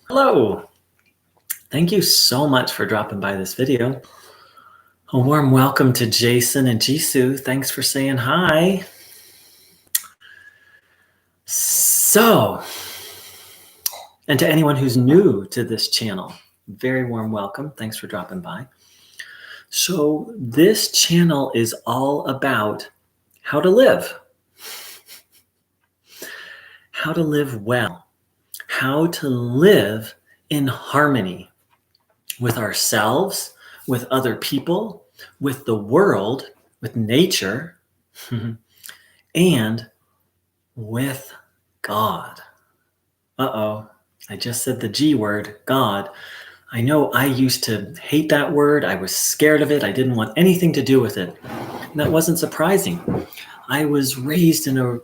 Hello. Thank you so much for dropping by this video. A warm welcome to Jason and Jisoo. Thanks for saying hi. And to anyone who's new to this channel, very warm welcome. Thanks for dropping by. So this channel is all about how to live. How to live well. How to live in harmony with ourselves, with other people, with the world, with nature, and with God. Uh-oh, I just said the G word, God. I know I used to hate that word. I was scared of it. I didn't want anything to do with it. And that wasn't surprising. I was raised in a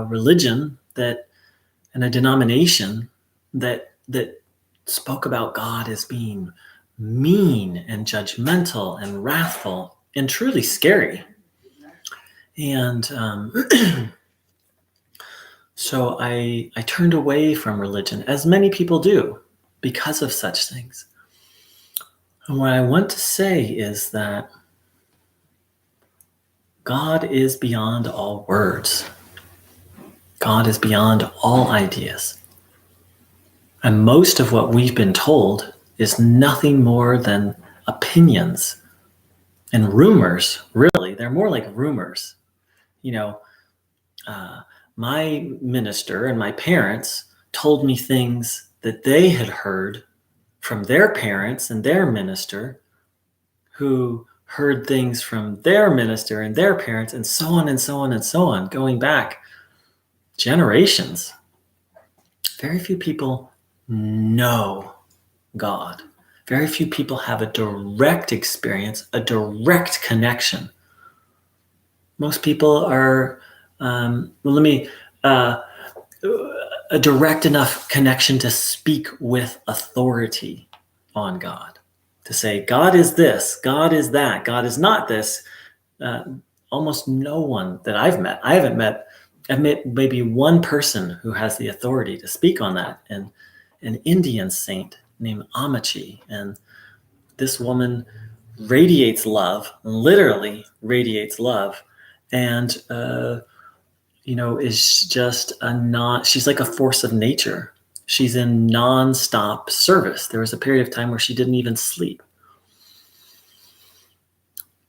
religion and a denomination that spoke about God as being mean and judgmental and wrathful and truly scary. And so I turned away from religion, as many people do, because of such things. And what I want to say is that God is beyond all words. God is beyond all ideas. And most of what we've been told is nothing more than opinions and rumors, really. They're more like rumors. You know, my minister and my parents told me things that they had heard from their parents and their minister, who heard things from their minister and their parents, and so on and so on and so on, going back generations. Very few people know God. Very few people have a direct experience, a direct connection. Most people are, a direct enough connection to speak with authority on God. To say, God is this, God is that, God is not this. Almost no one that I've met. I've met maybe one person who has the authority to speak on that, and an Indian saint named Amachi. And this woman radiates love, literally radiates love, and is just she's like a force of nature. She's in nonstop service. There was a period of time where she didn't even sleep.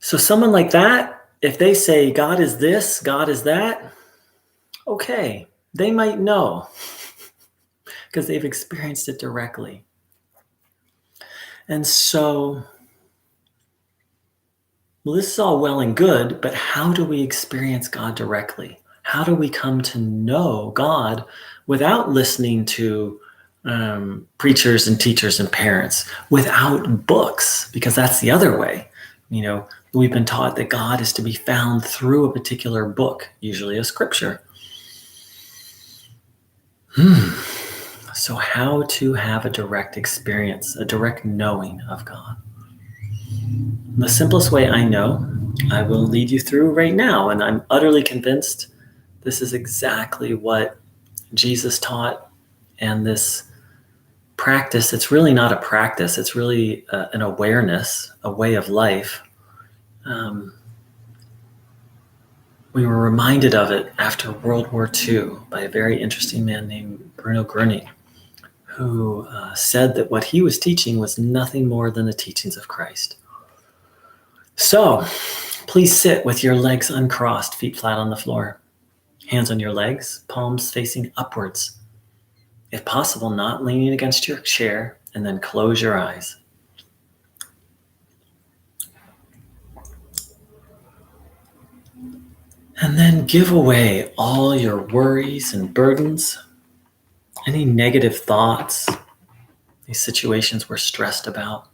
So someone like that, if they say God is this, God is that, okay, they might know because they've experienced it directly. And so, well, this is all well and good, but how do we experience God directly? How do we come to know God without listening to preachers and teachers and parents, without books? Because that's the other way. You know, we've been taught that God is to be found through a particular book, usually a scripture. So how to have a direct experience, a direct knowing of God? The simplest way I know, I will lead you through right now, and I'm utterly convinced this is exactly what Jesus taught. And this practice, it's really not a practice, it's really an awareness, a way of life. We were reminded of it after World War II by a very interesting man named Bruno Groening, who said that what he was teaching was nothing more than the teachings of Christ. So please sit with your legs uncrossed, feet flat on the floor. Hands on your legs, palms facing upwards. If possible, not leaning against your chair, and then close your eyes. And then give away all your worries and burdens, any negative thoughts, these situations we're stressed about.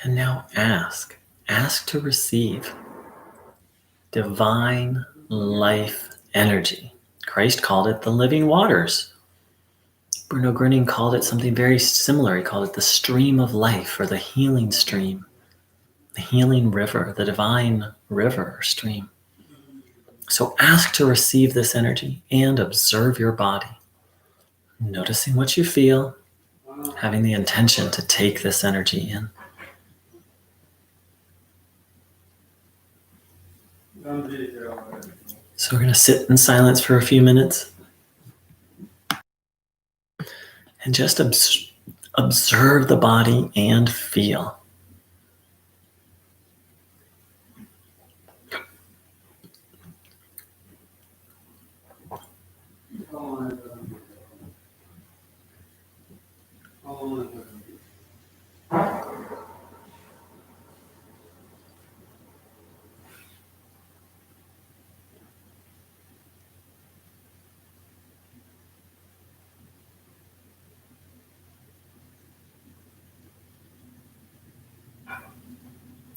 And now ask to receive divine life energy. Christ called it the living waters. Bruno Groening called it something very similar. He called it the stream of life, or the healing stream, the healing river, the divine river or stream. So ask to receive this energy and observe your body, noticing what you feel, having the intention to take this energy in. So we're going to sit in silence for a few minutes and just observe the body and feel.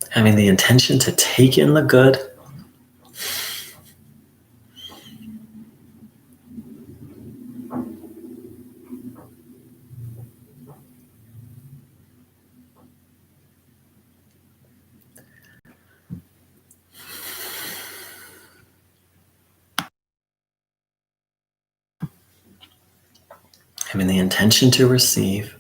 Having the intention to take in the good, having the intention to receive.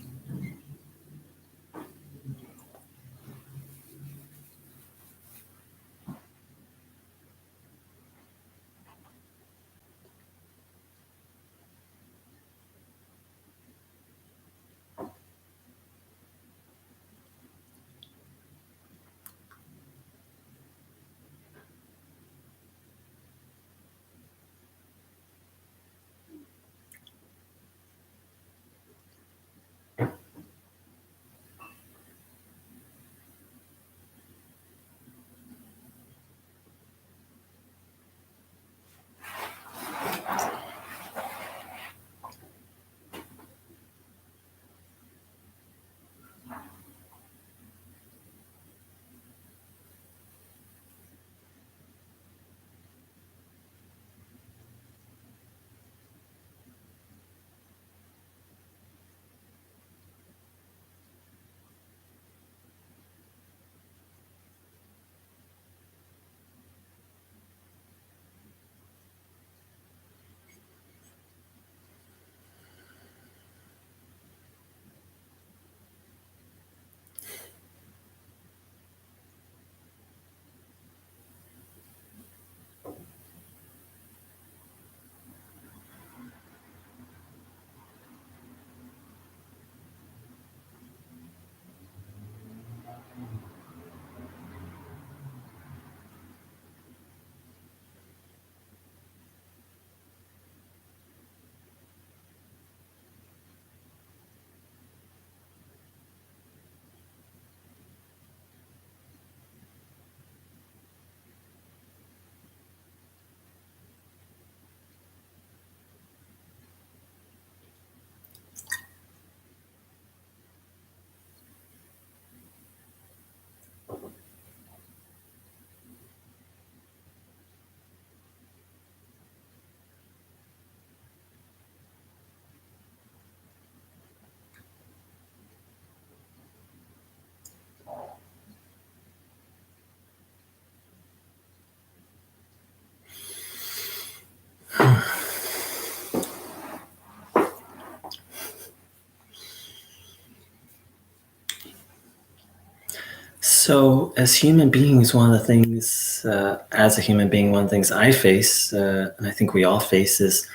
So, as human beings, one of the things, as a human being, one of the things I face, and I think we all face, is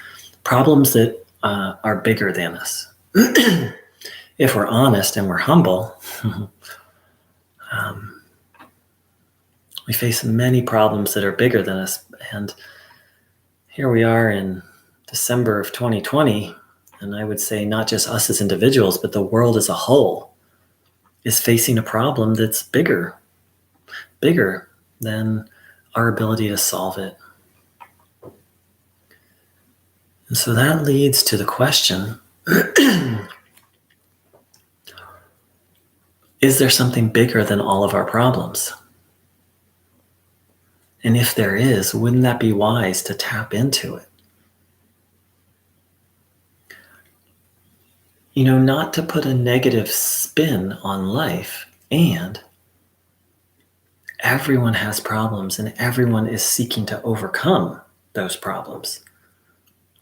problems that are bigger than us. If we're honest and we're humble, we face many problems that are bigger than us. And here we are in December of 2020, and I would say not just us as individuals, but the world as a whole is facing a problem that's bigger than our ability to solve it. And so that leads to the question, is there something bigger than all of our problems? And if there is, wouldn't that be wise to tap into it? not to put a negative spin on life. And everyone has problems, and everyone is seeking to overcome those problems.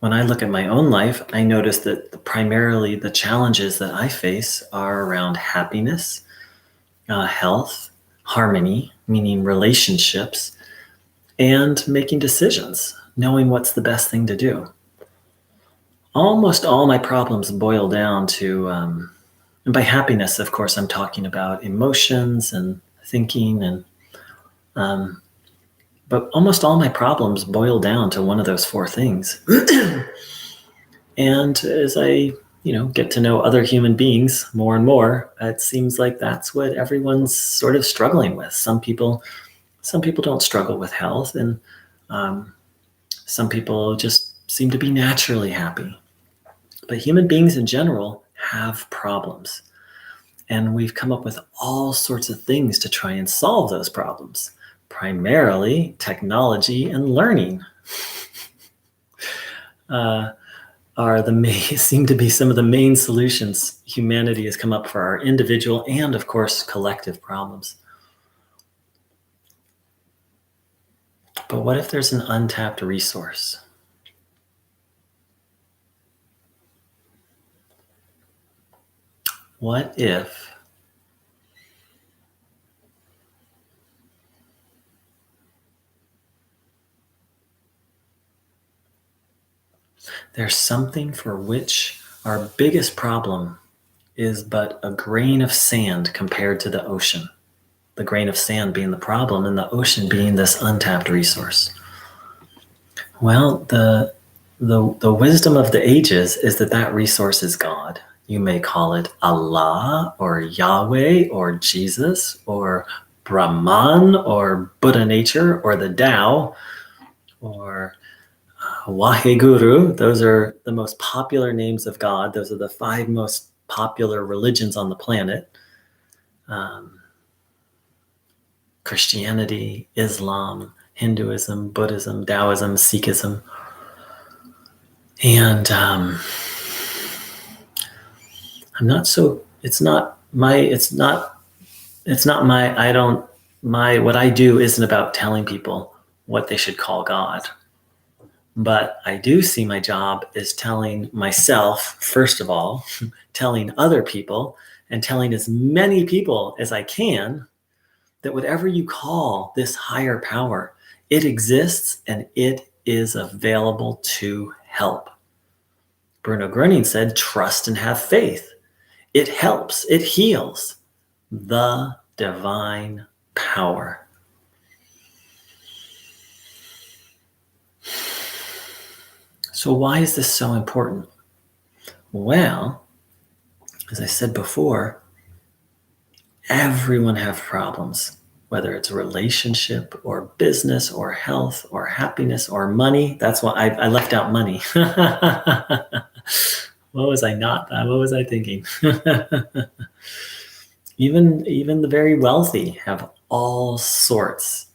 When I look at my own life, I notice that primarily the challenges that I face are around happiness, health, harmony, meaning relationships, and making decisions, knowing what's the best thing to do. Almost all my problems boil down to, and by happiness, of course, I'm talking about emotions and thinking, and but almost all my problems boil down to one of those four things. And as I, get to know other human beings more and more, it seems like that's what everyone's sort of struggling with. Some people don't struggle with health, and some people just seem to be naturally happy. But human beings in general have problems. And we've come up with all sorts of things to try and solve those problems. Primarily, technology and learning seem to be some of the main solutions humanity has come up for our individual and, of course, collective problems. But what if there's an untapped resource? What if there's something for which our biggest problem is but a grain of sand compared to the ocean? The grain of sand being the problem and the ocean being this untapped resource. Well, the wisdom of the ages is that resource is God. You may call it Allah or Yahweh or Jesus or Brahman or Buddha nature or the Tao or Waheguru. Those are the most popular names of God. Those are the 5 most popular religions on the planet. Christianity, Islam, Hinduism, Buddhism, Taoism, Sikhism. And what I do isn't about telling people what they should call God. But I do see my job as telling myself, first of all, telling other people, and telling as many people as I can that whatever you call this higher power, it exists and it is available to help. Bruno Groening said, trust and have faith. It helps, it heals. The divine power. So why is this so important? Well, as I said before, everyone has problems, whether it's a relationship or business or health or happiness or money. That's why I left out money. What was I thinking? Even the very wealthy have all sorts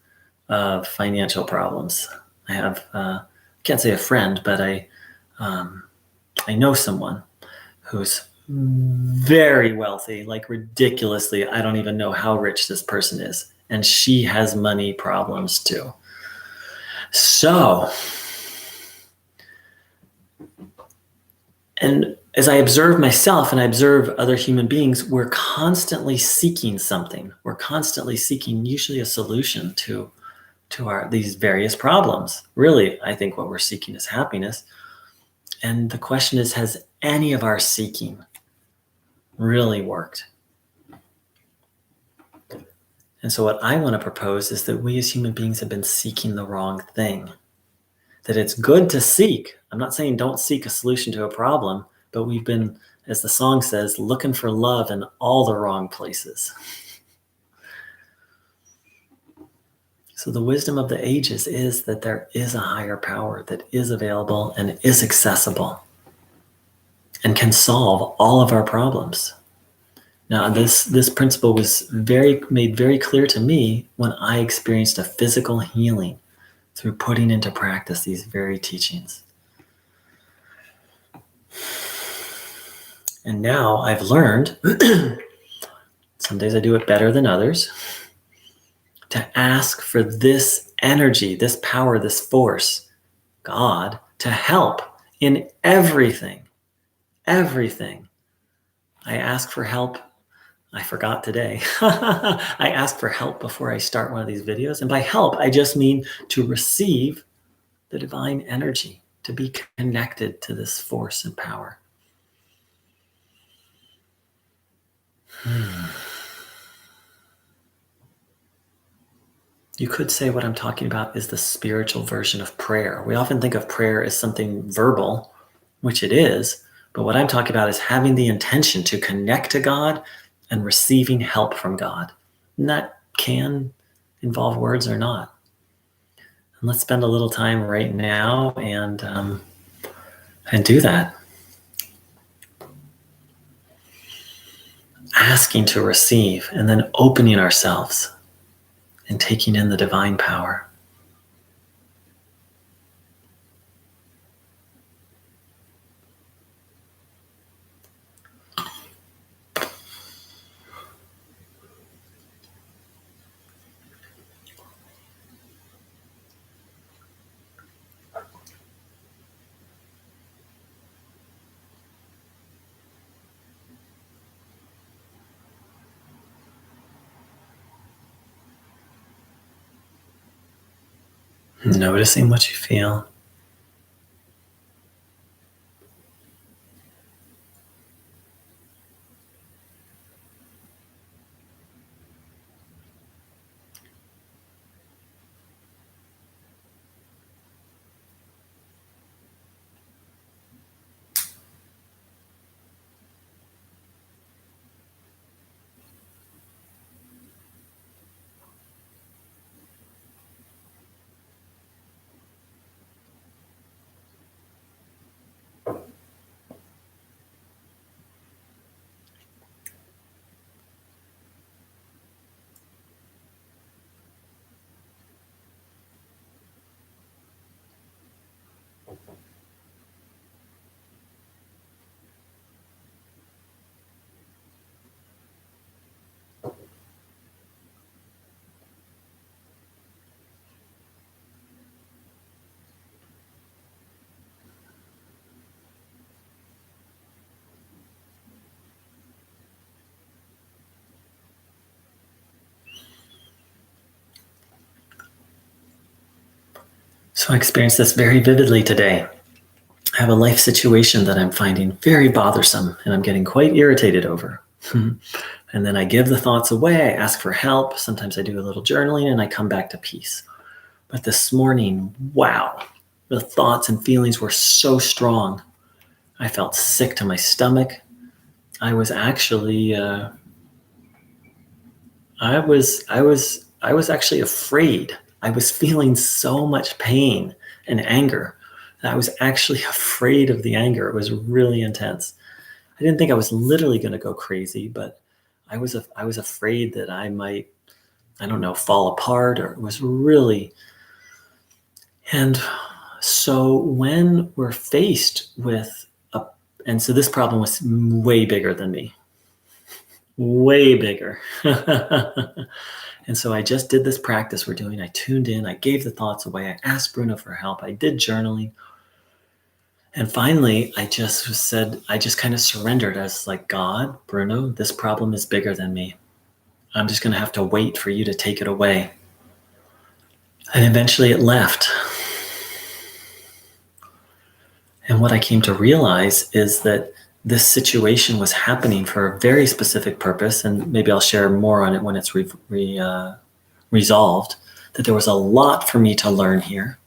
of financial problems. I have, can't say a friend, but I know someone who's very wealthy, like ridiculously. I don't even know how rich this person is. And she has money problems too. So, and as I observe myself and I observe other human beings, we're constantly seeking something. We're constantly seeking usually a solution to these various problems. Really, I think what we're seeking is happiness. And the question is, has any of our seeking really worked? And so what I want to propose is that we as human beings have been seeking the wrong thing. That it's good to seek. I'm not saying don't seek a solution to a problem, but we've been, as the song says, looking for love in all the wrong places. So the wisdom of the ages is that there is a higher power that is available and is accessible and can solve all of our problems. Now, this principle was made very clear to me when I experienced a physical healing through putting into practice these very teachings. And now I've learned, some days I do it better than others, to ask for this energy, this power, this force, God, to help in everything. Everything. I ask for help. I forgot today. I ask for help before I start one of these videos. And by help, I just mean to receive the divine energy, to be connected to this force and power. You could say what I'm talking about is the spiritual version of prayer. We often think of prayer as something verbal, which it is, but what I'm talking about is having the intention to connect to God and receiving help from God. And that can involve words or not. And let's spend a little time right now and do that. Asking to receive and then opening ourselves and taking in the divine power. Noticing what you feel. So I experienced this very vividly today. I have a life situation that I'm finding very bothersome and I'm getting quite irritated over. And then I give the thoughts away. I ask for help. Sometimes I do a little journaling and I come back to peace. But this morning, wow, the thoughts and feelings were so strong. I felt sick to my stomach. I was actually, I was actually afraid. I was feeling so much pain and anger. I was actually afraid of the anger. It was really intense. I didn't think I was literally going to go crazy, but I was afraid that I might, I don't know, fall apart, or it was really. And so when we're faced with and so this problem was way bigger than me, way bigger. And so I just did this practice we're doing. I tuned in, I gave the thoughts away, I asked Bruno for help, I did journaling. And finally, I just kind of surrendered. I was like, God, Bruno, this problem is bigger than me. I'm just going to have to wait for you to take it away. And eventually it left. And what I came to realize is that this situation was happening for a very specific purpose. And maybe I'll share more on it when it's resolved, that there was a lot for me to learn here.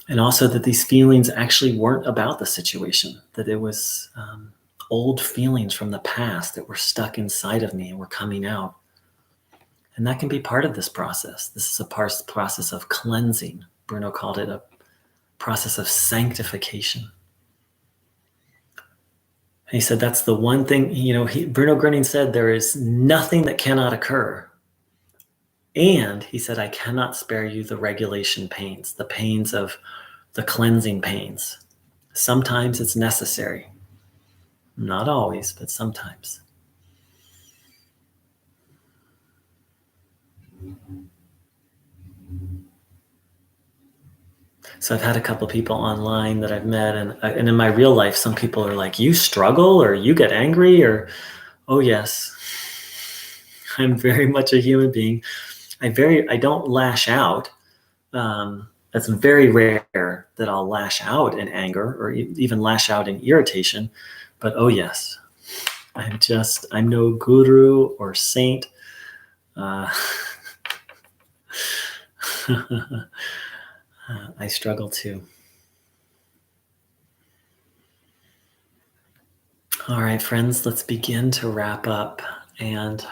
And also that these feelings actually weren't about the situation, that it was old feelings from the past that were stuck inside of me and were coming out. And that can be part of this process. This is a process of cleansing. Bruno called it a process of sanctification. And he said that's the one thing, Bruno Groening said there is nothing that cannot occur. And he said, I cannot spare you the regulation pains, the pains of the cleansing pains. Sometimes it's necessary. Not always, but sometimes. So I've had a couple people online that I've met, and in my real life, some people are like, "You struggle, or you get angry, or oh yes, I'm very much a human being. I don't lash out. It's very rare that I'll lash out in anger or even lash out in irritation. But oh yes, I'm no guru or saint. Uh, I struggle too. All right, friends, let's begin to wrap up. And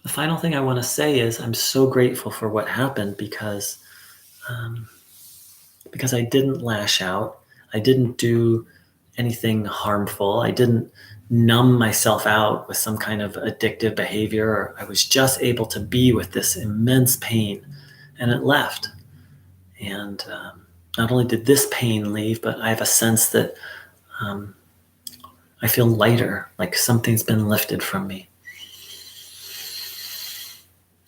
the final thing I want to say is I'm so grateful for what happened because I didn't lash out. I didn't do anything harmful. I didn't numb myself out with some kind of addictive behavior. I was just able to be with this immense pain, and it left. And not only did this pain leave, but I have a sense that I feel lighter, like something's been lifted from me.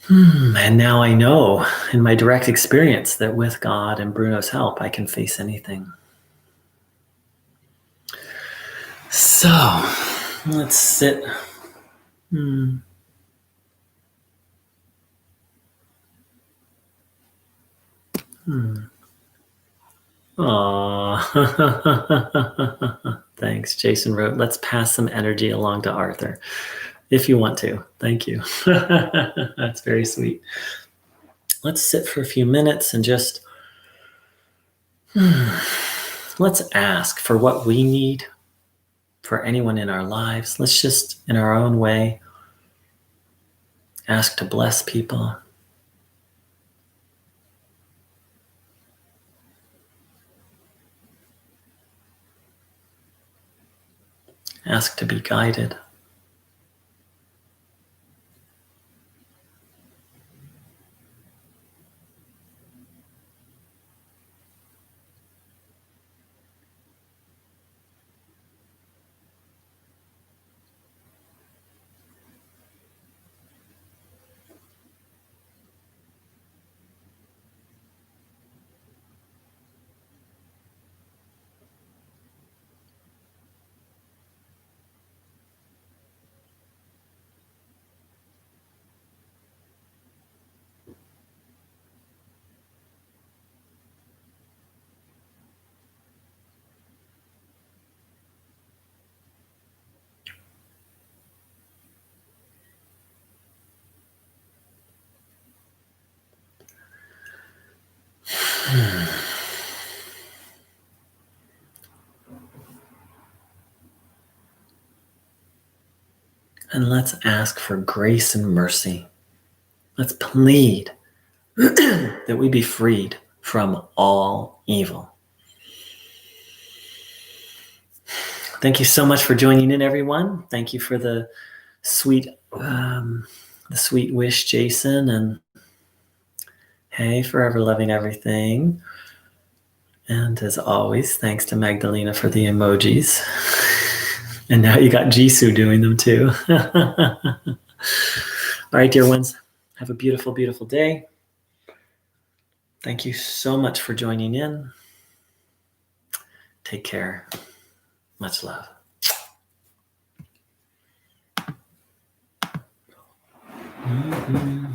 And now I know in my direct experience that with God and Bruno's help, I can face anything. So let's sit. Aww. Thanks. Jason wrote, let's pass some energy along to Arthur. If you want to. Thank you. That's very sweet. Let's sit for a few minutes and just let's ask for what we need for anyone in our lives. Let's just, in our own way, ask to bless people. Ask to be guided. And let's ask for grace and mercy. Let's plead that we be freed from all evil. Thank you so much for joining in, everyone. Thank you for the sweet wish, Jason, and hey, forever loving everything. And as always, thanks to Magdalena for the emojis. And now you got Jisoo doing them too. All right, dear ones, have a beautiful, beautiful day. Thank you so much for joining in. Take care. Much love. Mm-hmm.